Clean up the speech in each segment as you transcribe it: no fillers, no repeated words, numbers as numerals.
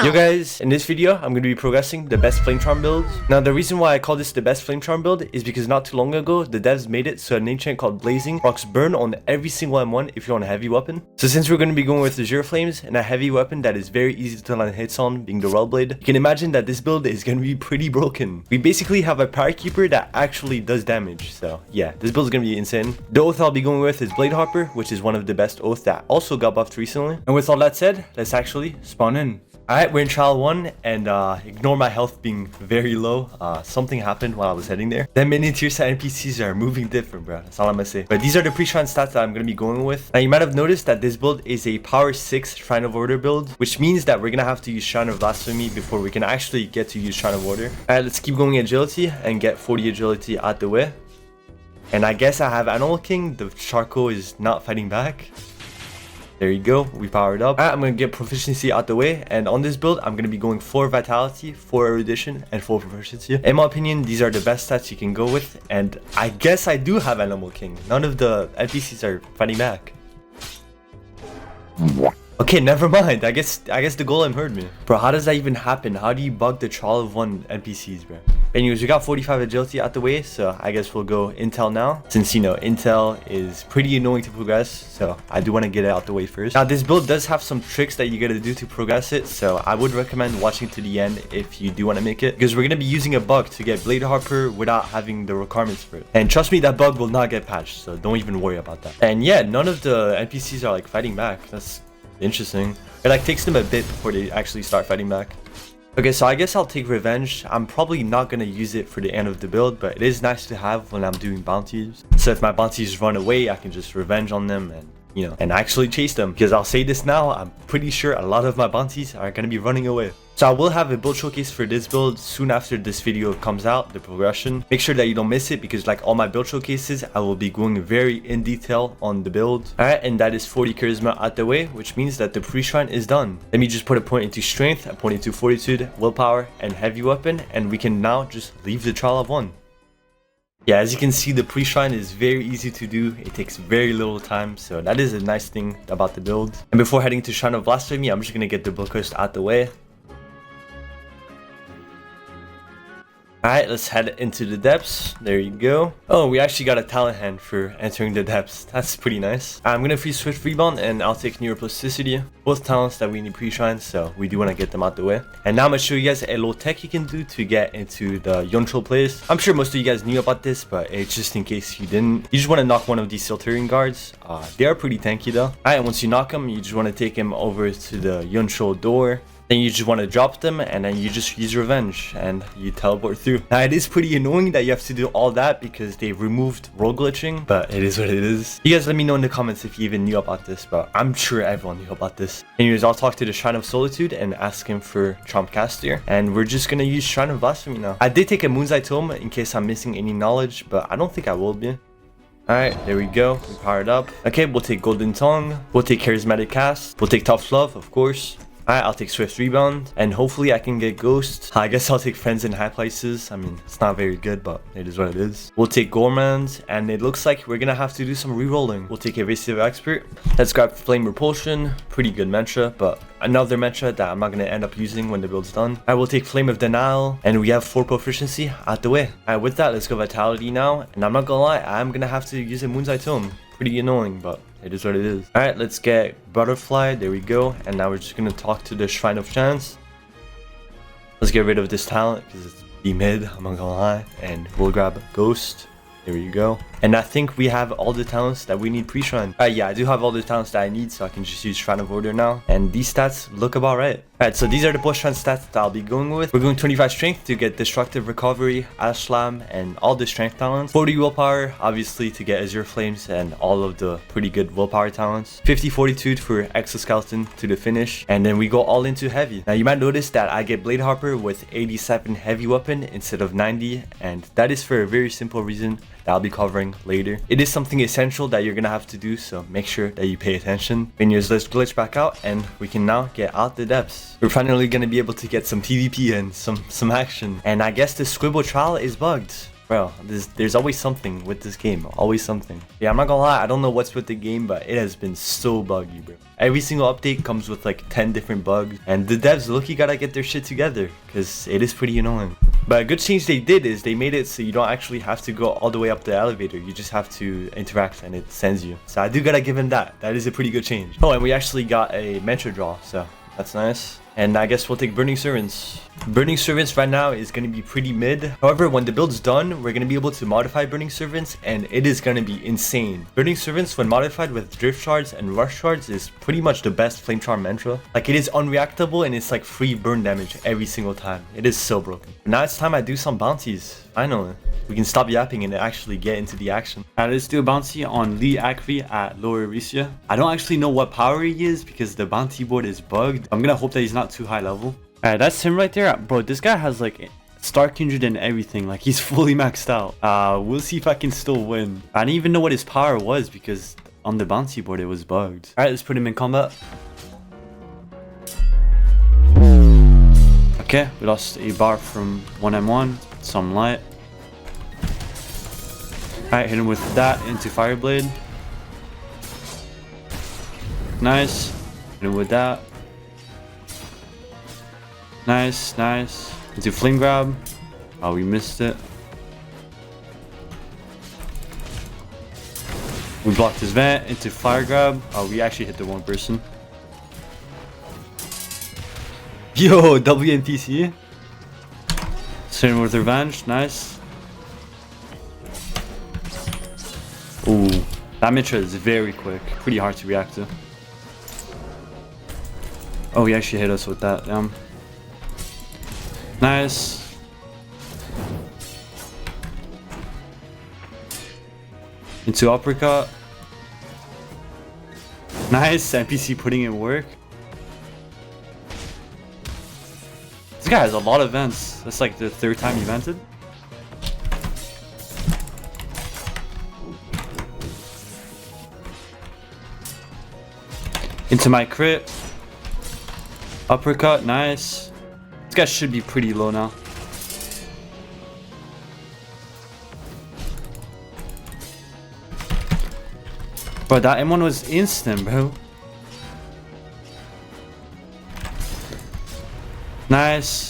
Yo guys, in this video, I'm going to be progressing the best Flamecharm build. Now, the reason why I call this the best Flamecharm build is because not too long ago, the devs made it so an enchant called Blazing procs burn on every single M1 if you're on a heavy weapon. So since we're going to be going with AZURE Flames and a heavy weapon that is very easy to land hits on, being the Railblade, you can imagine that this build is going to be pretty broken. We basically have a Parakeeper that actually does damage, so yeah, this build is going to be insane. The oath I'll be going with is Bladeharper, which is one of the best oaths that also got buffed recently. And with all that said, let's actually spawn in. Alright, we're in trial 1, and ignore my health being very low. Something happened while I was heading there. Them mini tier set NPCs are moving different, bro. That's all I'm gonna say. But these are the pre-shrine stats that I'm gonna be going with. Now, you might have noticed that this build is a power 6 Shrine of Order build, which means that we're gonna have to use Shrine of Blasphemy before we can actually get to use Shrine of Order. Alright, let's keep going agility and get 40 agility out the way. And I guess I have Animal King. The charcoal is not fighting back. There you go, we powered up. Alright, I'm gonna get proficiency out the way, and on this build, I'm gonna be going 4 vitality, 4 erudition, and 4 proficiency. In my opinion, these are the best stats you can go with, and I guess I do have Animal King. None of the NPCs are fighting back. Okay, never mind. I guess the golem heard me. Bro, how does that even happen? How do you bug the trial of 1 NPCs, bro? Anyways, we got 45 agility out the way, so I guess we'll go Intel now. Since, you know, Intel is pretty annoying to progress, so I do want to get it out the way first. Now, this build does have some tricks that you gotta do to progress it, so I would recommend watching to the end if you do want to make it, because we're gonna be using a bug to get Bladeharper without having the requirements for it. And trust me, that bug will not get patched, so don't even worry about that. And yeah, none of the NPCs are like fighting back. That's interesting. It like takes them a bit before they actually start fighting back. Okay, so I guess I'll take revenge. I'm probably not gonna use it for the end of the build, but it is nice to have when I'm doing bounties. So if my bounties run away, I can just revenge on them and, you know, and actually chase them. Because I'll say this now, I'm pretty sure a lot of my bounties are gonna be running away. So I will have a build showcase for this build soon after this video comes out, the progression. Make sure that you don't miss it, because like all my build showcases, I will be going very in detail on the build. Alright, and that is 40 charisma out the way, which means that the pre-shrine is done. Let me just put a point into strength, a point into fortitude, willpower, and heavy weapon, and we can now just leave the trial of 1. Yeah, as you can see, the pre-shrine is very easy to do. It takes very little time, so that is a nice thing about the build. And before heading to Shrine of Blasphemy, I'm just gonna get the build quest out the way. Alright, let's head into the depths. There you go. Oh, we actually got a talent hand for entering the depths. That's pretty nice. I'm gonna free Swift Rebound and I'll take Neuroplasticity. Both talents that we need pre-shrines, so we do want to get them out the way. And now I'm gonna show you guys a little tech you can do to get into the Yuntrol place. I'm sure most of you guys knew about this, but it's just in case you didn't. You just want to knock one of these Silturian guards. They are pretty tanky though. Alright, once you knock them, you just want to take him over to the Yuntrol door. Then you just want to drop them, and then you just use revenge and you teleport through. Now, it is pretty annoying that you have to do all that because they removed roll glitching, but it is what it is. You guys let me know in the comments if you even knew about this, but I'm sure everyone knew about this. Anyways, I'll talk to the Shrine of Solitude and ask him for Trump Caster, and we're just gonna use Shrine of Blasphemy now. I did take a Moonlight Tome in case I'm missing any knowledge, but I don't think I will be. Alright, there we go. We powered up. Okay, we'll take Golden Tongue. We'll take Charismatic Cast. We'll take Tough Love, of course. Alright, I'll take Swift Rebound, and hopefully I can get Ghost. I guess I'll take Friends in High Places. I mean, it's not very good, but it is what it is. We'll take Gourmand, and it looks like we're gonna have to do some re-rolling. We'll take Evasive Expert. Let's grab Flame Repulsion. Pretty good mantra, but another mantra that I'm not gonna end up using when the build's done. I will take Flame of Denial, and we have 4 proficiency out the way. Alright, with that, let's go Vitality now, and I'm not gonna lie, I'm gonna have to use a Moonlight Tome. Pretty annoying, but it is what it is. Alright, let's get Butterfly. There we go. And now we're just gonna talk to the Shrine of Chance. Let's get rid of this talent because it's B-mid, I'm not gonna lie. And we'll grab Ghost. There you go. And I think we have all the talents that we need pre-shrine. Yeah, I do have all the talents that I need, so I can just use Shrine of Order now. And these stats look about right. Alright, so these are the post-shrine stats that I'll be going with. We're going 25 strength to get Destructive Recovery, Ash Slam, and all the strength talents. 40 willpower, obviously, to get AZURE Flames and all of the pretty good willpower talents. 50 fortitude for Exoskeleton to the finish. And then we go all into heavy. Now, you might notice that I get Bladeharper with 87 heavy weapon instead of 90. And that is for a very simple reason that I'll be covering later. It is something essential that you're gonna have to do, so make sure that you pay attention. Anyways, let's glitch back out and we can now get out the depths. We're finally gonna be able to get some PvP and some action. And I guess the Squibble trial is bugged. Bro, there's always something with this game. Always something. Yeah, I'm not gonna lie. I don't know what's with the game, but it has been so buggy, bro. Every single update comes with like 10 different bugs. And the devs, look, you gotta get their shit together. Because it is pretty annoying. But a good change they did is they made it so you don't actually have to go all the way up the elevator. You just have to interact and it sends you. So I do gotta give him that. That is a pretty good change. Oh, and we actually got a mentor draw. So that's nice. And I guess we'll take Burning Servants. Burning Servants right now is going to be pretty mid. However, when the build's done, we're going to be able to modify Burning Servants and it is going to be insane. Burning Servants, when modified with Drift Shards and Rush Shards, is pretty much the best Flamecharm mantra. Like, it is unreactable and it's like free burn damage every single time. It is so broken. But now it's time I do some bounties. Finally. We can stop yapping and actually get into the action. Alright, let's do a bounty on Lee Akri at Lower Risia. I don't actually know what power he is because the bounty board is bugged. I'm gonna hope that he's not too high level. Alright, that's him right there. Bro, this guy has like Star Kindred and everything. Like, he's fully maxed out. We'll see if I can still win. I didn't even know what his power was because on the bounty board it was bugged. Alright, let's put him in combat. Okay, we lost a bar from 1m1. Some light. Alright, hit him with that into Fireblade. Nice. Hit him with that. Nice, nice. Into Flame Grab. Oh, we missed it. We blocked his vent into Fire Grab. Oh, we actually hit the one person. Yo, WNPC. Hit him with Revenge. Nice. Ooh, that Mitra is very quick. Pretty hard to react to. Oh, he actually hit us with that. Nice. Into uppercut. Nice. NPC putting in work. This guy has a lot of vents. That's like the third time he vented. Into my crit. Uppercut, nice. This guy should be pretty low now. Bro, that M1 was instant, bro. Nice.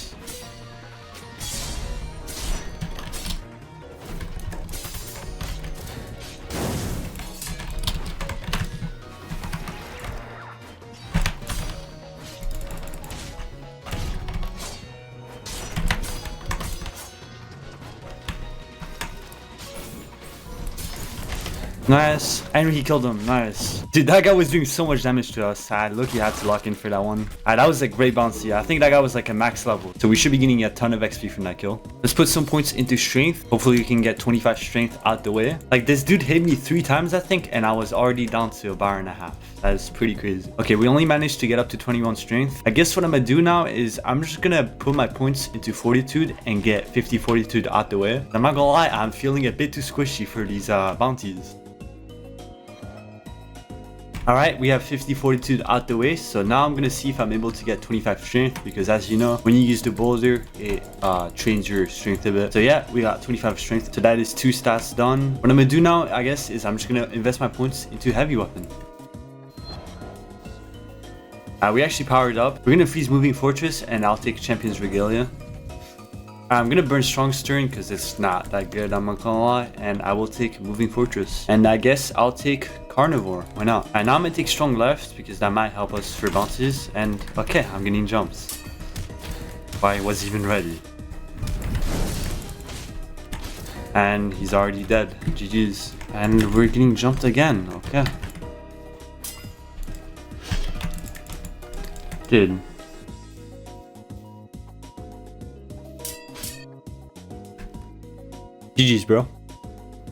Nice. And he killed him. Nice. Dude, that guy was doing so much damage to us. I look, you had to lock in for that one. That was a great bouncy. I think that guy was like a max level. So we should be getting a ton of XP from that kill. Let's put some points into strength. Hopefully we can get 25 strength out the way. Like, this dude hit me 3 times, I think, and I was already down to a bar and a half. That is pretty crazy. Okay, we only managed to get up to 21 strength. I guess what I'm gonna do now is I'm just gonna put my points into fortitude and get 50 fortitude out the way. I'm not gonna lie, I'm feeling a bit too squishy for these bounties. Alright, we have 50 fortitude out the way, so now I'm gonna see if I'm able to get 25 strength, because as you know, when you use the boulder, it trains your strength a bit. So yeah, we got 25 strength, so that is 2 stats done. What I'm gonna do now, I guess, is I'm just gonna invest my points into heavy weapon. We actually powered up. We're gonna freeze Moving Fortress, and I'll take Champion's Regalia. I'm gonna burn Strong Stirring because it's not that good, I'm not gonna lie, and I will take Moving Fortress. And I guess I'll take Carnivore, why not? And now I'm gonna take Strong Left because that might help us for bounces, and okay, I'm getting jumps. Why was even ready? And he's already dead, GG's. And we're getting jumped again, okay. Dude. GG's, bro.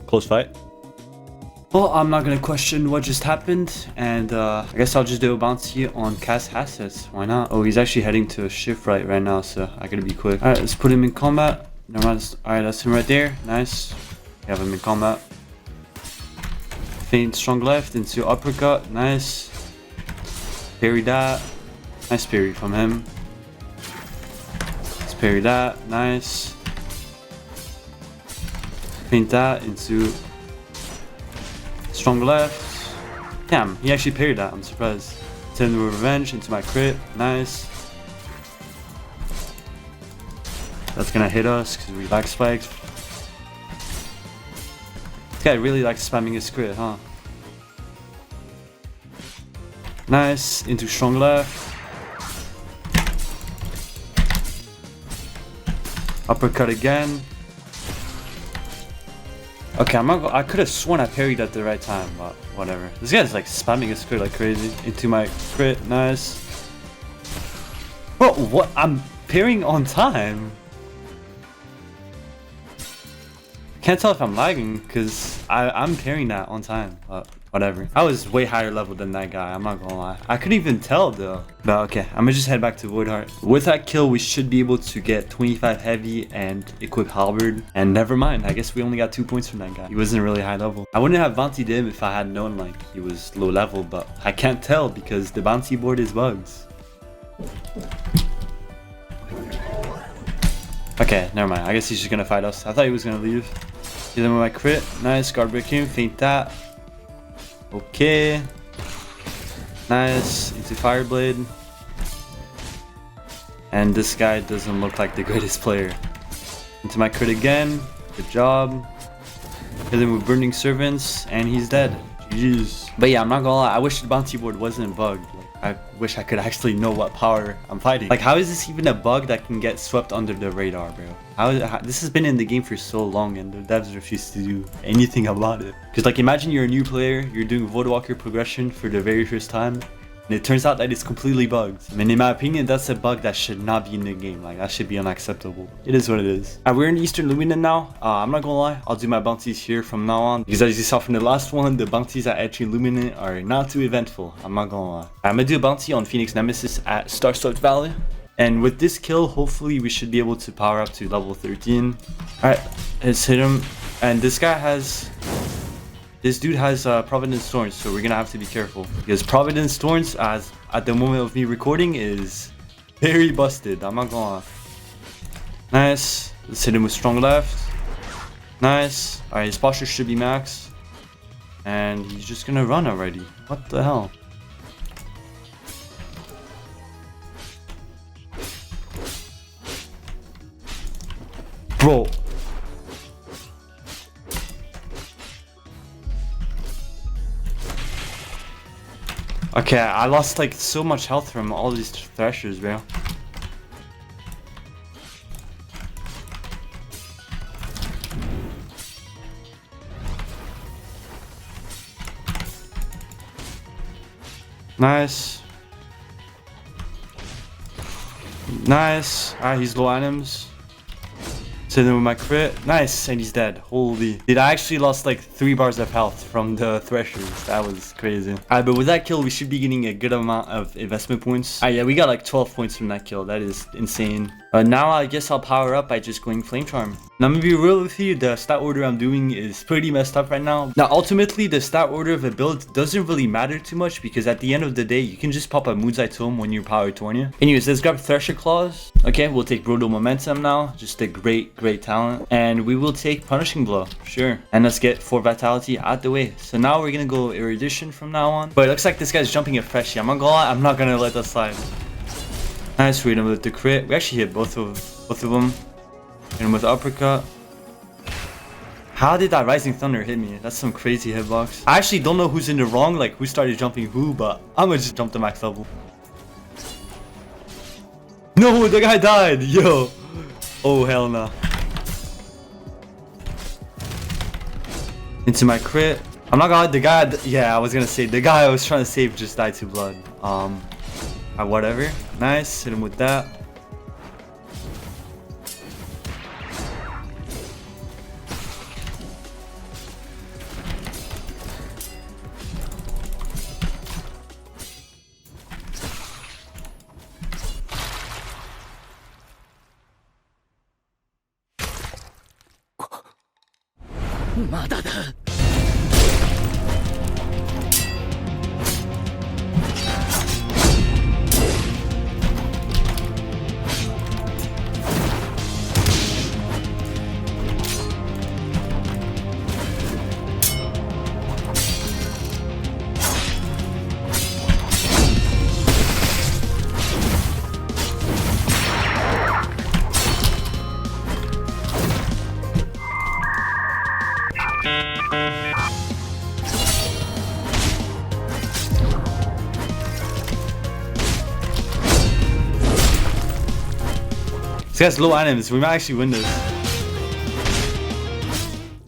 Close fight. Well, I'm not gonna question what just happened, and I guess I'll just do a bounty on Cass Hassets. Why not? Oh, he's actually heading to a shift right now, so I gotta be quick. Alright, let's put him in combat. No, alright, that's him right there. Nice. We have him in combat. Feint Strong Left into uppercut. Nice. Parry that. Nice parry from him. Let's parry that. Nice. Paint that into strong left. Damn, he actually parried that. I'm surprised. Send the revenge into my crit. Nice. That's gonna hit us because we lack spikes. This guy really likes spamming his crit, huh? Nice. Into strong left. Uppercut again. Okay, I could have sworn I parried at the right time, but whatever. This guy's like spamming his crit like crazy. Into my crit, nice. Bro, what? I'm parrying on time. Can't tell if I'm lagging because I'm parrying that on time, but whatever. I was way higher level than that guy, I'm not gonna lie. I couldn't even tell though. But okay, I'm gonna just head back to Voidheart. With that kill, we should be able to get 25 heavy and equip halberd. And never mind, I guess we only got 2 points from that guy. He wasn't really high level. I wouldn't have bountied him if I had known like he was low level, but I can't tell because the bounty board is bugs. Okay, never mind. I guess he's just gonna fight us. I thought he was gonna leave. Hit him with my crit. Nice, guard break him, feint that. Okay. Nice. Into Fireblade. And this guy doesn't look like the greatest player. Into my crit again. Good job. Hit him with Burning Servants. And he's dead. GG's. But yeah, I'm not gonna lie. I wish the bounty board wasn't bugged. I wish I could actually know what power I'm fighting. Like, how is this even a bug that can get swept under the radar, bro? This has been in the game for so long and the devs refuse to do anything about it. Because, like, imagine you're a new player, you're doing Voidwalker progression for the very first time, and it turns out that it's completely bugged. I mean, in my opinion, that's a bug that should not be in the game. Like, that should be unacceptable. It is what it is. We're in Eastern Lumina now. I'm not gonna lie, I'll do my bounties here from now on. Because as you saw from the last one, the bounties at Eastern Lumina are not too eventful. I'm not gonna lie. I'm gonna do a bounty on Phoenix Nemesis at Starstruck Valley. And with this kill, hopefully we should be able to power up to level 13. Alright, let's hit him. And this guy has... This dude has Providence Thorns, so we're gonna have to be careful. Because Providence Thorns, as at the moment of me recording, is very busted. I'm not gonna lie. Nice. Let's hit him with strong left. Nice. Alright, his posture should be max. And he's just gonna run already. What the hell? Bro. Okay, I lost like so much health from all these threshers, bro. Nice. Nice. Alright, he's low items. Hit him with my crit. Nice, and he's dead. Holy. Dude, I actually lost like 3 bars of health from the threshers. That was crazy. Alright, but with that kill, we should be getting a good amount of investment points. Alright, yeah, we got like 12 points from that kill. That is insane. Now I guess I'll power up by just going Flamecharm. Now I'm gonna be real with you, the stat order I'm doing is pretty messed up right now. Now ultimately, the stat order of a build doesn't really matter too much because at the end of the day, you can just pop a Moonsight Tome when you're power 20. Anyways, let's grab Thresher Claws. Okay, we'll take Brodo Momentum now. Just a great talent. And we will take Punishing Blow, sure. And let's get 4 Vitality out the way. So now we're gonna go Erudition from now on. But it looks like this guy's jumping a freshie. I'm not gonna lie, I'm not gonna let that slide. Nice, we hit him with the crit. We actually hit both of them. Hit him with uppercut. How did that Rising Thunder hit me? That's some crazy hitbox. I actually don't know who's in the wrong, like who started jumping who, but I'm gonna just jump to max level. No, the guy died! Yo! Oh, hell no. Into my crit. I'm not gonna lie, the guy, yeah, I was gonna say, the guy I was trying to save just died to blood. Whatever. Nice, hit him with that. guy's low items. We might actually win this.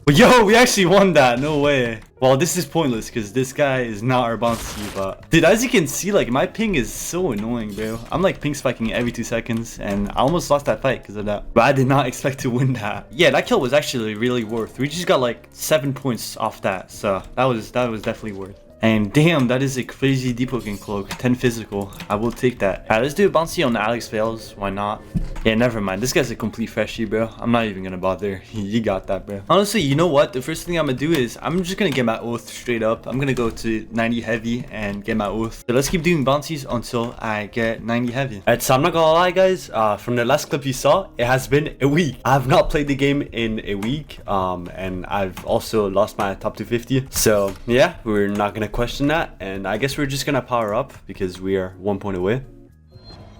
But yo, we actually won that. No way. Well, this is pointless because this guy is not our bounty. But dude, as you can see, like my ping is so annoying, bro. I'm like ping spiking every 2 seconds, and I almost lost that fight because of that. But I did not expect to win that. Yeah, that kill was actually really worth. We just got like 7 points off that, so that was definitely worth. And damn, that is a crazy Deepwoken cloak. 10 physical. I will take that. Alright, let's do a bouncy on Alex Fails. Why not? Yeah, never mind. This guy's a complete freshie, bro. I'm not even gonna bother. You got that, bro. Honestly, you know what? The first thing I'm gonna do is I'm just gonna get my oath straight up. I'm gonna go to 90 heavy and get my oath. So let's keep doing bouncies until I get 90 heavy. Alright, so I'm not gonna lie, guys. From the last clip you saw, it has been a week. I have not played the game in a week. And I've also lost my top 250. So yeah, we're not gonna question that, and I guess we're just gonna power up because we are 1 point away.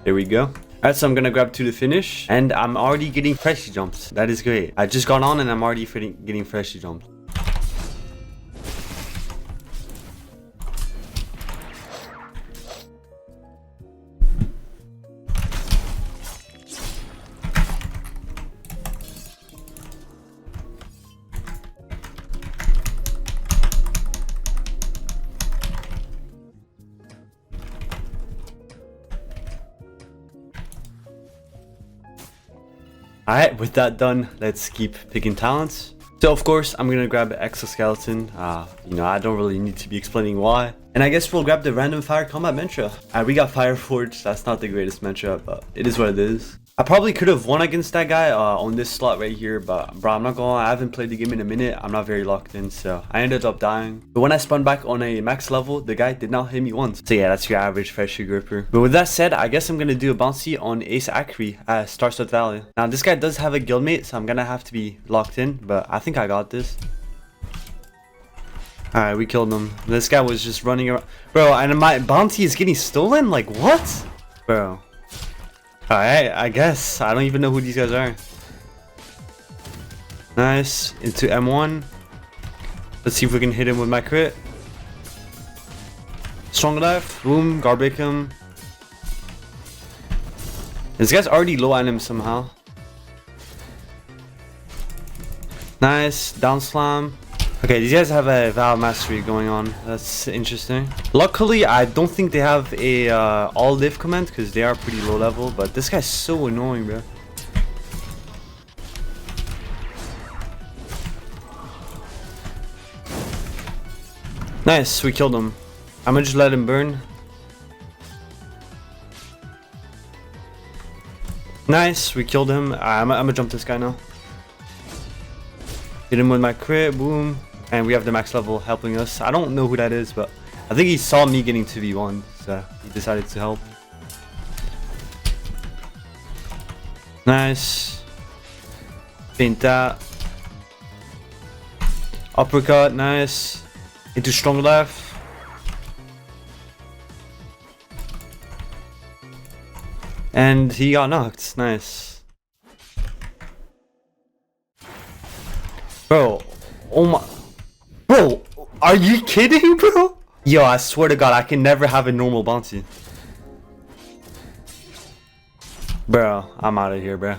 There we go. Alright, so I'm gonna grab 2 to finish, and I'm already getting freshie jumps. That is great. I just got on and I'm already getting freshie jumps. Alright, with that done, let's keep picking talents. So of course, I'm gonna grab Exoskeleton. You know, I don't really need to be explaining why. And I guess we'll grab the random fire combat mantra. Alright, we got Fireforge. That's not the greatest mantra, but it is what it is. I probably could have won against that guy on this slot right here, but bro, I'm not gonna lie, I haven't played the game in a minute. I'm not very locked in, so I ended up dying. But when I spun back on a max level, the guy did not hit me once. So yeah, that's your average freshie gripper. But with that said, I guess I'm gonna do a bouncy on Ace Acri at Starstart Valley. Now this guy does have a guildmate, so I'm gonna have to be locked in, but I think I got this. Alright, we killed him. This guy was just running around. Bro, and my bounty is getting stolen? Like, what? Bro. Alright, I guess. I don't even know who these guys are. Nice. Into M1. Let's see if we can hit him with my crit. Strong life. Boom. Garbage him. This guy's already low on him somehow. Nice. Down slam. Okay, these guys have a Val Mastery going on. That's interesting. Luckily, I don't think they have a all live command because they are pretty low level. But this guy's so annoying, bro. Nice, we killed him. I'm gonna just let him burn. Nice, we killed him. I'm gonna jump this guy now. Hit him with my crit, boom. And we have the max level helping us. I don't know who that is, but I think he saw me getting 2v1, so he decided to help. Nice. Paint that. Uppercut, nice. Into strong left. And he got knocked, nice. Bro, oh my. Bro, are you kidding, bro? Yo, I swear to God, I can never have a normal bounty. Bro, I'm out of here, bro.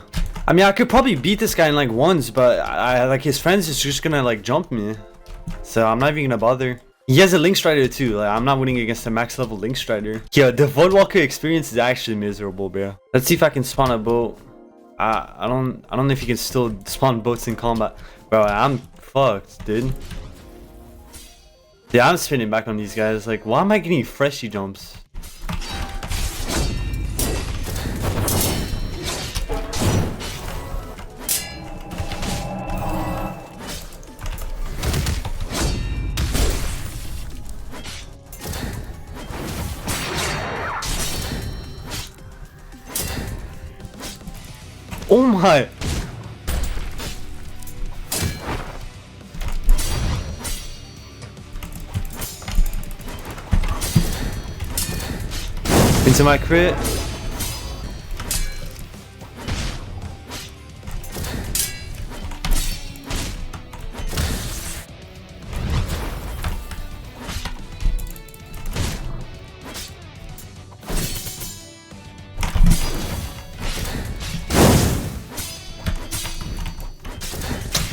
I mean, I could probably beat this guy in like once, but I like his friends is just gonna like jump me. So I'm not even gonna bother. He has a Link Strider too. Like, I'm not winning against a max level Link Strider. Yo, the Voidwalker experience is actually miserable, bro. Let's see if I can spawn a boat. I don't know if you can still spawn boats in combat. Bro, I'm fucked, dude. Yeah, I'm spinning back on these guys. Like, why am I getting freshie jumps? Oh my! Into my crit.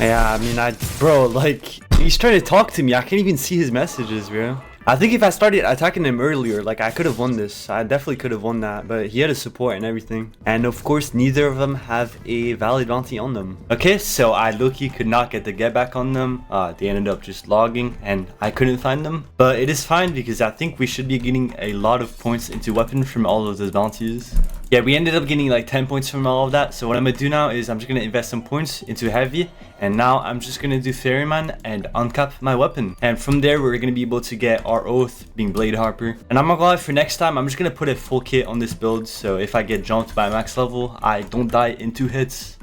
Yeah, I mean, bro, like, he's trying to talk to me. I can't even see his messages, bro. I think if I started attacking him earlier, like, I could have won this. I definitely could have won that, but he had a support and everything. And of course, neither of them have a valid bounty on them. Okay, so I low-key could not get the get back on them. They ended up just logging and I couldn't find them. But it is fine because I think we should be getting a lot of points into weapon from all of those bounties. Yeah, we ended up getting like 10 points from all of that. So what I'm gonna do now is I'm just gonna invest some points into heavy. And now I'm just gonna do Ferryman and uncap my weapon. And from there, we're gonna be able to get our oath, being Bladeharper. And I'm not gonna lie, for next time, I'm just gonna put a full kit on this build. So if I get jumped by max level, I don't die in 2 hits.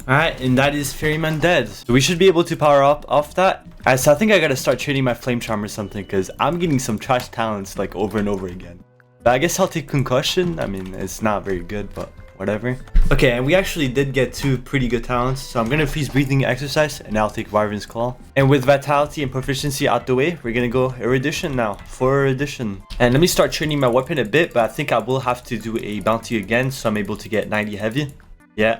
Alright, and that is Ferryman dead. So we should be able to power up off that. Alright, so I think I gotta start trading my Flamecharm or something, because I'm getting some trash talents like over and over again. But I guess I'll take Concussion. I mean, it's not very good, but whatever. Okay, and we actually did get 2 pretty good talents. So I'm gonna freeze Breathing Exercise, and I'll take Wyvern's Claw. And with Vitality and Proficiency out the way, we're gonna go Erudition now, for Erudition. And let me start training my weapon a bit, but I think I will have to do a bounty again, so I'm able to get 90 heavy. Yeah.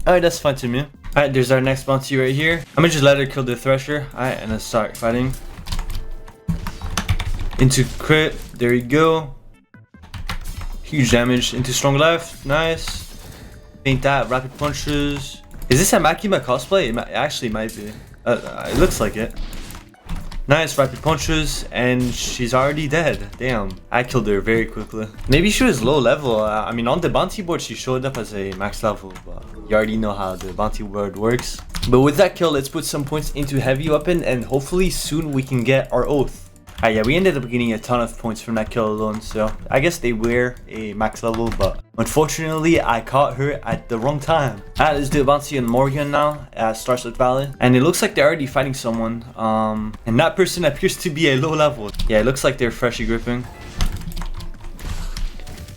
Alright, that's fine to me. Alright, there's our next bounty right here. I'm gonna just let her kill the Thresher. Alright, and let's start fighting. Into crit, there you go. Huge damage into strong left, nice. Paint that, rapid punches. Is this a Makima cosplay? It actually might be. It looks like it. Nice, rapid punches, and she's already dead. Damn, I killed her very quickly. Maybe she was low level. I mean, on the bounty board, she showed up as a max level, but you already know how the bounty board works. But with that kill, let's put some points into heavy weapon, and hopefully soon we can get our oath. Yeah, we ended up getting a ton of points from that kill alone, so I guess they were a max level, but unfortunately I caught her at the wrong time. Alright, let's do a bounty on Morgan now at Starship Valley, and it looks like they're already fighting someone, and that person appears to be a low level. Yeah, it looks like they're freshly gripping.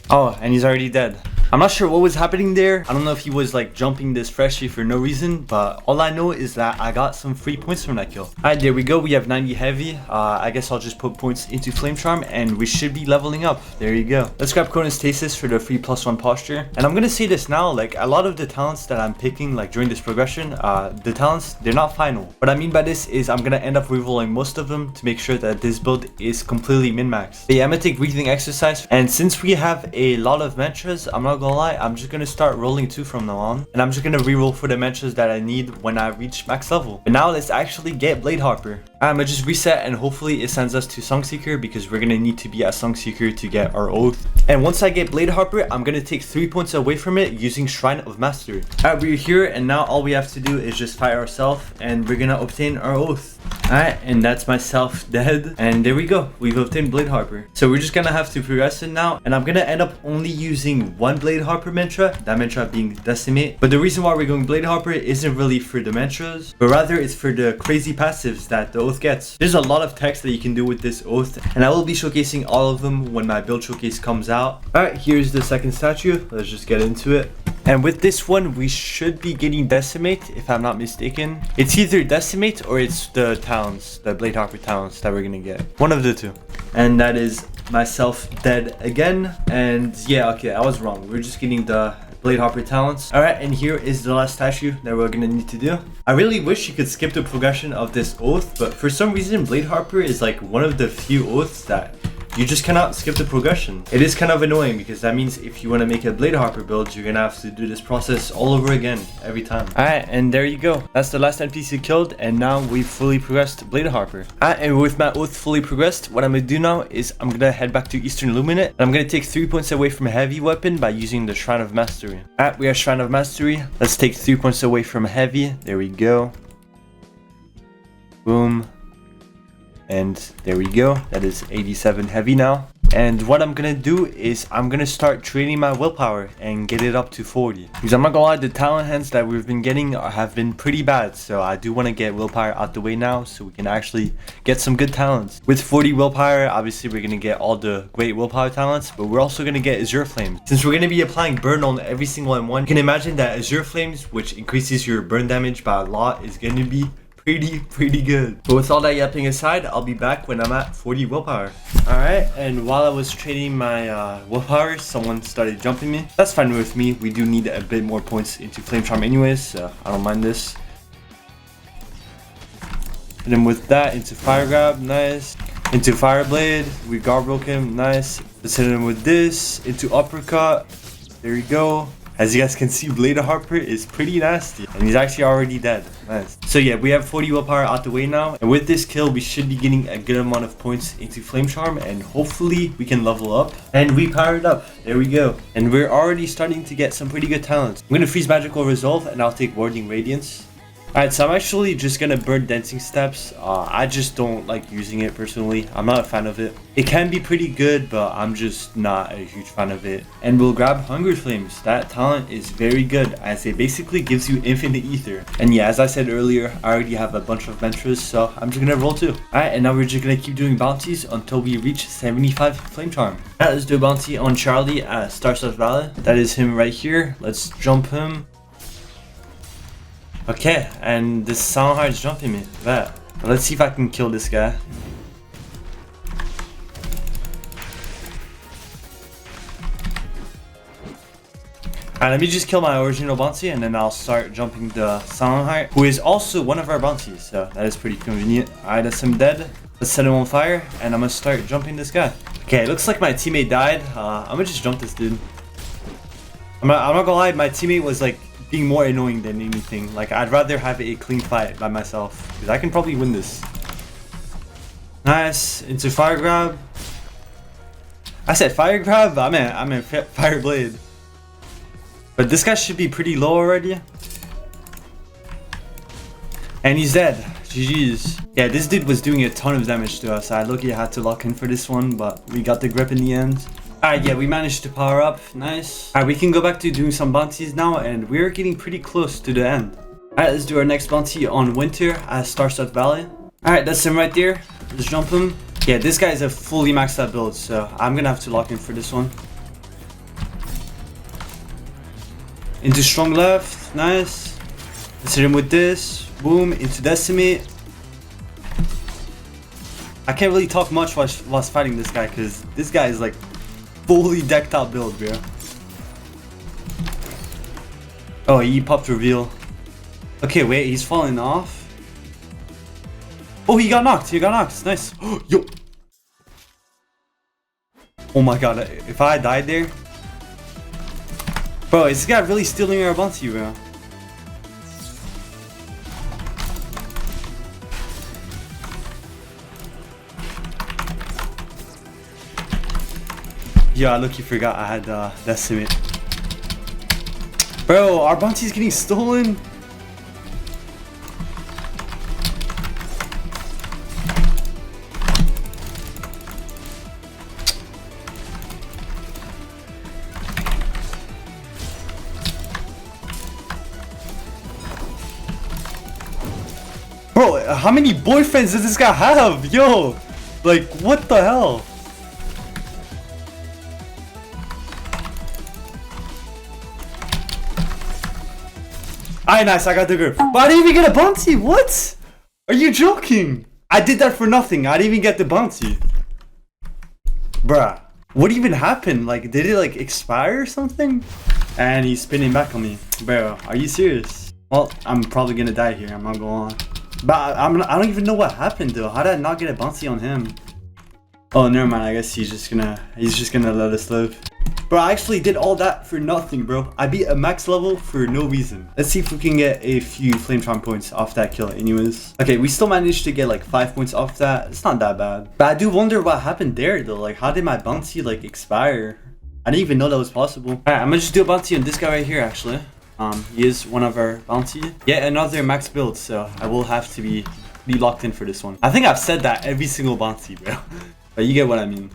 Oh, and he's already dead. I'm not sure what was happening there. I don't know if he was like jumping this freshly for no reason, but all I know is that I got some free points from that kill. Alright, there we go. We have 90 heavy. I guess I'll just put points into Flamecharm and we should be leveling up. There you go. Let's grab Chronostasis for the free +1 posture. And I'm gonna say this now, like a lot of the talents that I'm picking like during this progression, the talents, they're not final. What I mean by this is I'm gonna end up rerolling most of them to make sure that this build is completely min-maxed. But yeah, I'm gonna take Breathing Exercise, and since we have a lot of mantras, I'm not gonna lie, I'm just gonna start rolling 2 from now on, and I'm just gonna reroll for the mantras that I need when I reach max level. But now let's actually get Bladeharper. I'm gonna just reset and hopefully it sends us to Songseeker, because we're gonna need to be at Songseeker to get our oath. And once I get Bladeharper, I'm gonna take 3 points away from it using Shrine of Mastery. Alright, we're here, and now all we have to do is just fight ourselves and we're gonna obtain our oath. Alright, and that's myself dead, and there we go, we've obtained Bladeharper. So we're just gonna have to progress it now, and I'm gonna end up only using 1 Bladeharper mantra, that mantra being Decimate. But the reason why we're going Bladeharper isn't really for the mantras, but rather it's for the crazy passives that the oath gets. There's a lot of text that you can do with this oath, and I will be showcasing all of them when my build showcase comes out. Alright, here's the second statue, let's just get into it. And with this one, we should be getting Decimate, if I'm not mistaken. It's either Decimate or it's the talents, the Bladeharper talents that we're gonna get. One of the 2. And that is myself dead again. And yeah, okay, I was wrong. We're just getting the Bladeharper talents. Alright, and here is the last statue that we're gonna need to do. I really wish you could skip the progression of this oath, but for some reason, Bladeharper is like one of the few oaths that you just cannot skip the progression. It is kind of annoying because that means if you want to make a Bladeharper build, you're gonna have to do this process all over again every time. Alright, and there you go. That's the last NPC killed, and now we've fully progressed Bladeharper. Alright, and with my oath fully progressed, what I'm gonna do now is I'm gonna head back to Eastern Luminate, and I'm gonna take 3 points away from heavy weapon by using the Shrine of Mastery. Alright, we are Shrine of Mastery. Let's take 3 points away from heavy. There we go. Boom. And there we go, that is 87 heavy now. And what I'm gonna do is I'm gonna start training my willpower and get it up to 40. Because I'm not gonna lie, the talent hands that we've been getting have been pretty bad. So I do want to get willpower out the way now so we can actually get some good talents. With 40 willpower, obviously we're gonna get all the great willpower talents, but we're also gonna get Azure Flames. Since we're gonna be applying burn on every single M1, you can imagine that Azure Flames, which increases your burn damage by a lot, is gonna be pretty good. But with all that yapping aside, I'll be back when I'm at 40 willpower. Alright, and while I was training my willpower, someone started jumping me. That's fine with me. We do need a bit more points into Flamecharm anyways, so I don't mind this. Hit him with that into fire grab, nice. Into fire blade, we guard broke him, nice. Let's hit him with this, into uppercut. There you go. As you guys can see, Bladeharper is pretty nasty. And he's actually already dead. Nice. So yeah, we have 40 willpower out the way now. And with this kill, we should be getting a good amount of points into Flamecharm. And hopefully we can level up. And we powered up. There we go. And we're already starting to get some pretty good talents. I'm going to freeze Magical Resolve and I'll take Warding Radiance. Alright, so I'm actually just gonna burn Dancing Steps. I just don't like using it personally. I'm not a fan of it. It can be pretty good, but I'm just not a huge fan of it. And we'll grab Hunger Flames. That talent is very good as it basically gives you infinite ether. And yeah, as I said earlier, I already have a bunch of mantras, so I'm just gonna roll too. Alright, and now we're just gonna keep doing bounties until we reach 75 Flamecharm. Alright, let's do a bounty on Charlie at Starstuff Valley. That is him right here. Let's jump him. Okay, and this Soundheart is jumping me. That. Let's see if I can kill this guy. Alright, let me just kill my original bounty and then I'll start jumping the Soundheart, who is also one of our bounties, so that is pretty convenient. Alright, that's him dead. Let's set him on fire and I'm gonna start jumping this guy. Okay, it looks like my teammate died. I'm gonna just jump this dude. I'm not gonna lie, my teammate was like being more annoying than anything. Like, I'd rather have a clean fight by myself because I can probably win this. Nice. Into fire grab. I said fire grab, I meant fire blade. But this guy should be pretty low already. And he's dead. GG's. Yeah, this dude was doing a ton of damage to us. I luckily had to lock in for this one, but we got the grip in the end. Alright, yeah, we managed to power up. Nice. Alright, we can go back to doing some bounties now, and we're getting pretty close to the end. Alright, let's do our next bounty on Winter at Starstuff Valley. Alright, that's him right there. Let's jump him. Yeah, this guy is a fully maxed out build, so I'm gonna have to lock in for this one. Into strong left. Nice. Let's hit him with this. Boom. Into decimate. I can't really talk much whilst fighting this guy because this guy is like fully decked out build, bro. Oh, he popped reveal. Okay, wait, he's falling off. Oh, he got knocked. He got knocked. Nice. Yo. Oh my god, if I died there. Bro, is this guy really stealing our bounty, bro? Yeah, I lucky forgot I had decimate. Bro, our bounty's getting stolen. Bro, how many boyfriends does this guy have? Yo, like, what the hell? Alright, nice, I got the grip. But I didn't even get a bounty, what? Are you joking? I did that for nothing, I didn't even get the bounty. Bruh, what even happened? Like, did it like expire or something? And he's spinning back on me. Bro, are you serious? Well, I'm probably gonna die here, I'm not gonna lie. But I don't even know what happened though. How did I not get a bounty on him? Oh, never mind, I guess he's just gonna let us live. Bro, I actually did all that for nothing, bro. I beat a max level for no reason. Let's see if we can get a few Flamecharm points off that kill anyways. Okay, we still managed to get like 5 points off that. It's not that bad. But I do wonder what happened there though. Like, how did my bounty like expire? I didn't even know that was possible. Alright, I'm gonna just do a bounty on this guy right here actually. He is one of our bounty. Yet another max build, so I will have to be locked in for this one. I think I've said that every single bounty, bro. But you get what I mean.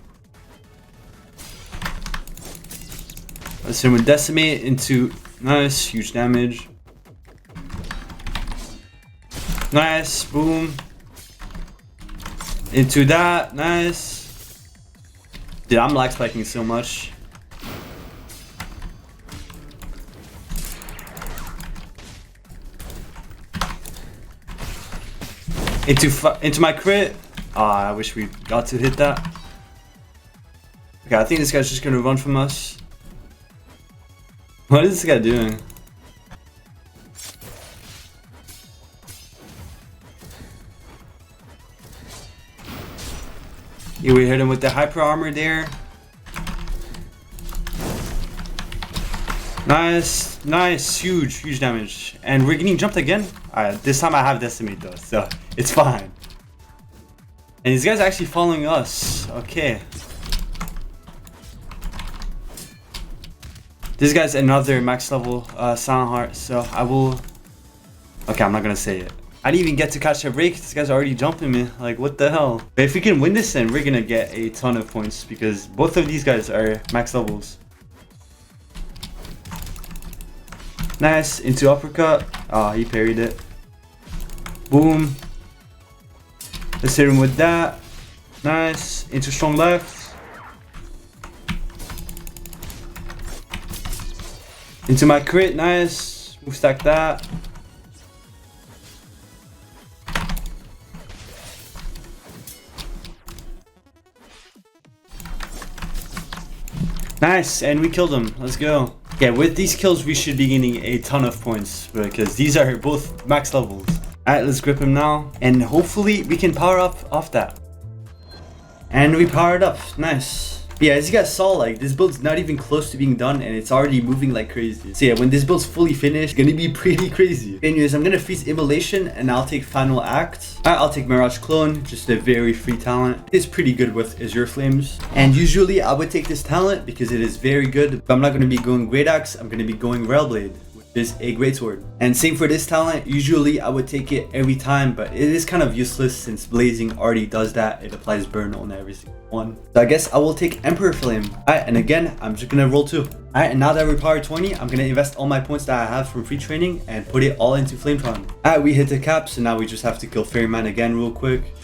Let's hit him with decimate into nice, huge damage. Nice, boom. Into that, nice. Dude, I'm lag spiking so much. Into my crit. Ah, I wish we got to hit that. Okay, I think this guy's just gonna run from us. What is this guy doing? Yeah, we hit him with the hyper armor there. Nice, nice, huge damage. And we're getting jumped again. This time I have decimate though, so it's fine. And these guys are actually following us. Okay. This guy's another max level Silent Heart, so I will... Okay, I'm not gonna say it. I didn't even get to catch a break. This guy's already jumping me. Like, what the hell? But if we can win this, then we're gonna get a ton of points because both of these guys are max levels. Nice, into uppercut. Oh, he parried it. Boom. Let's hit him with that. Nice, into strong left. Into my crit, nice. Move stack that. Nice, and we killed him. Let's go. Yeah, with these kills, we should be gaining a ton of points because these are both max levels. Alright, let's grip him now. And hopefully we can power up off that. And we powered up. Nice. Yeah, as you guys saw, like, this build's not even close to being done and it's already moving like crazy. So yeah, when this build's fully finished, it's gonna be pretty crazy. Anyways, I'm gonna freeze Immolation and I'll take Final Act. I'll take Mirage Clone, just a very free talent. It's pretty good with Azure Flames. And usually I would take this talent because it is very good, but I'm not gonna be going Great Axe, I'm gonna be going Railblade, which is a great sword. And same for this talent, usually I would take it every time, but it is kind of useless since Blazing already does that. It applies burn on every single one. So I guess I will take Emperor Flame. Alright, and again, I'm just gonna roll 2. Alright, and now that we're power 20, I'm gonna invest all my points that I have from free training and put it all into Flamecharm. Alright, we hit the cap, so now we just have to kill Fairyman again real quick.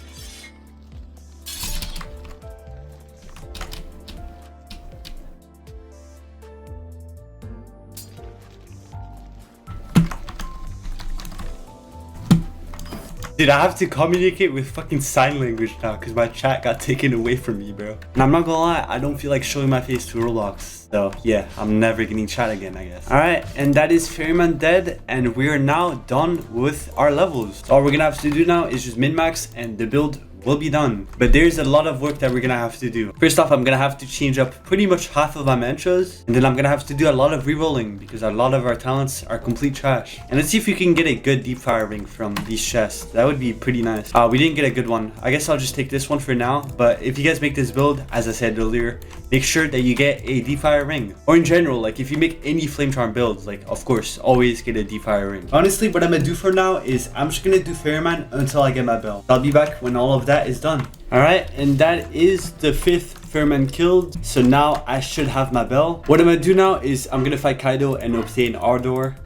Dude, I have to communicate with fucking sign language now because my chat got taken away from me, bro. And I'm not gonna lie, I don't feel like showing my face to Roblox. So yeah, I'm never getting chat again, I guess. Alright, and that is Fairyman dead, and we are now done with our levels. So all we're gonna have to do now is just min-max and the build will be done. But there's a lot of work that we're gonna have to do. First off, I'm gonna have to change up pretty much half of my mantras, and then I'm gonna have to do a lot of re-rolling because a lot of our talents are complete trash. And let's see if we can get a good deep fire ring from these chests. That would be pretty nice. We didn't get a good one. I guess I'll just take this one for now, but if you guys make this build, as I said earlier, make sure that you get a deep fire ring. Or in general, like if you make any Flamecharm builds, like of course always get a deep fire ring. Honestly, what I'm gonna do for now is I'm just gonna do Fairyman until I get my bell. I'll be back when all of that is done. Alright, and that is the 5th Fairyman killed. So now I should have my bell. What I'm gonna do now is I'm gonna fight Kaido and obtain Ardor.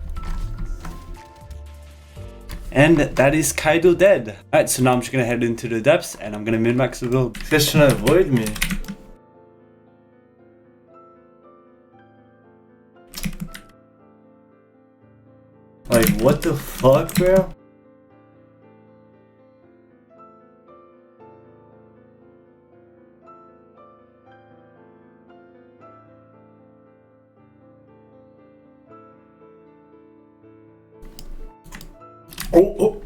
And that is Kaido dead. Alright, so now I'm just gonna head into the depths and I'm gonna min-max the build. This should avoid me. Like, what the fuck, bro? Oh.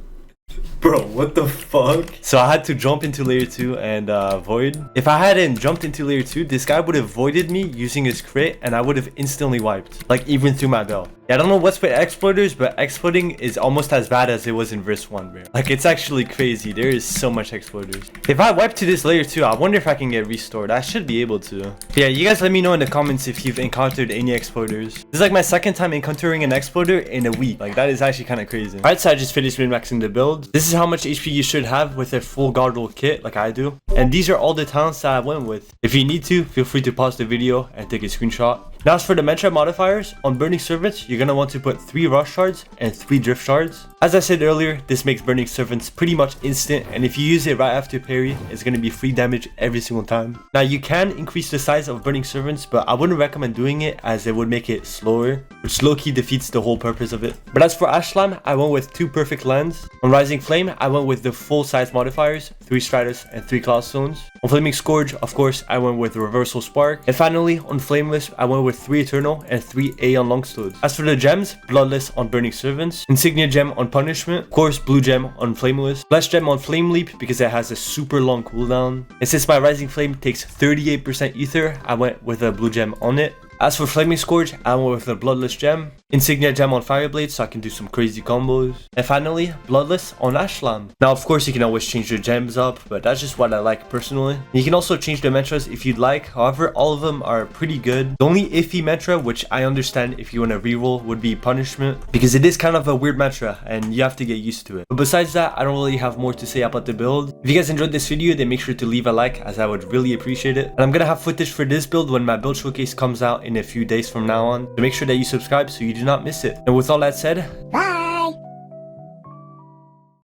Bro, what the fuck? So I had to jump into layer 2 and void. If I hadn't jumped into layer 2, this guy would have voided me using his crit and I would have instantly wiped. Like even through my bell. Yeah, I don't know what's with exploders, but exploding is almost as bad as it was in verse 1, bro. Like it's actually crazy. There is so much exploders. If I wipe to this layer 2, I wonder if I can get restored. I should be able to. But yeah, you guys let me know in the comments if you've encountered any exploders. This is like my second time encountering an exploder in a week. Like that is actually kind of crazy. Alright, so I just finished min-maxing the build. This is how much HP you should have with a full guard roll kit like I do. And these are all the talents that I went with. If you need to, feel free to pause the video and take a screenshot. Now as for the mantra modifiers, on Burning Servants, you're going to want to put 3 Rush Shards and 3 Drift Shards. As I said earlier, this makes Burning Servants pretty much instant, and if you use it right after parry, it's going to be free damage every single time. Now you can increase the size of Burning Servants, but I wouldn't recommend doing it as it would make it slower, which low-key defeats the whole purpose of it. But as for Ash Slime, I went with 2 Perfect Lands. On Rising Flame, I went with the full size modifiers, 3 Stratus and 3 Cloud Stones. On Flaming Scourge, of course, I went with Reversal Spark. And finally, on Flameless, I went with 3 Eternal and 3 A on Longsword. As for the gems, Bloodless on Burning Servants, Insignia Gem on punishment. Of course, blue gem on Flameless. Blessed gem on Flame Leap because it has a super long cooldown. And since my Rising Flame takes 38% ether, I went with a blue gem on it. As for Flaming Scourge, I went with a Bloodless gem. Insignia gem on Fireblade so I can do some crazy combos. And finally, Bloodless on Ashlam. Now of course you can always change your gems up, but that's just what I like personally. You can also change the metras if you'd like, however all of them are pretty good. The only iffy metra, which I understand if you want to reroll, would be Punishment, because it is kind of a weird metra and you have to get used to it. But besides that, I don't really have more to say about the build. If you guys enjoyed this video, then make sure to leave a like as I would really appreciate it. And I'm gonna have footage for this build when my build showcase comes out in a few days from now on, so make sure that you subscribe so you do not miss it. And with all that said, bye!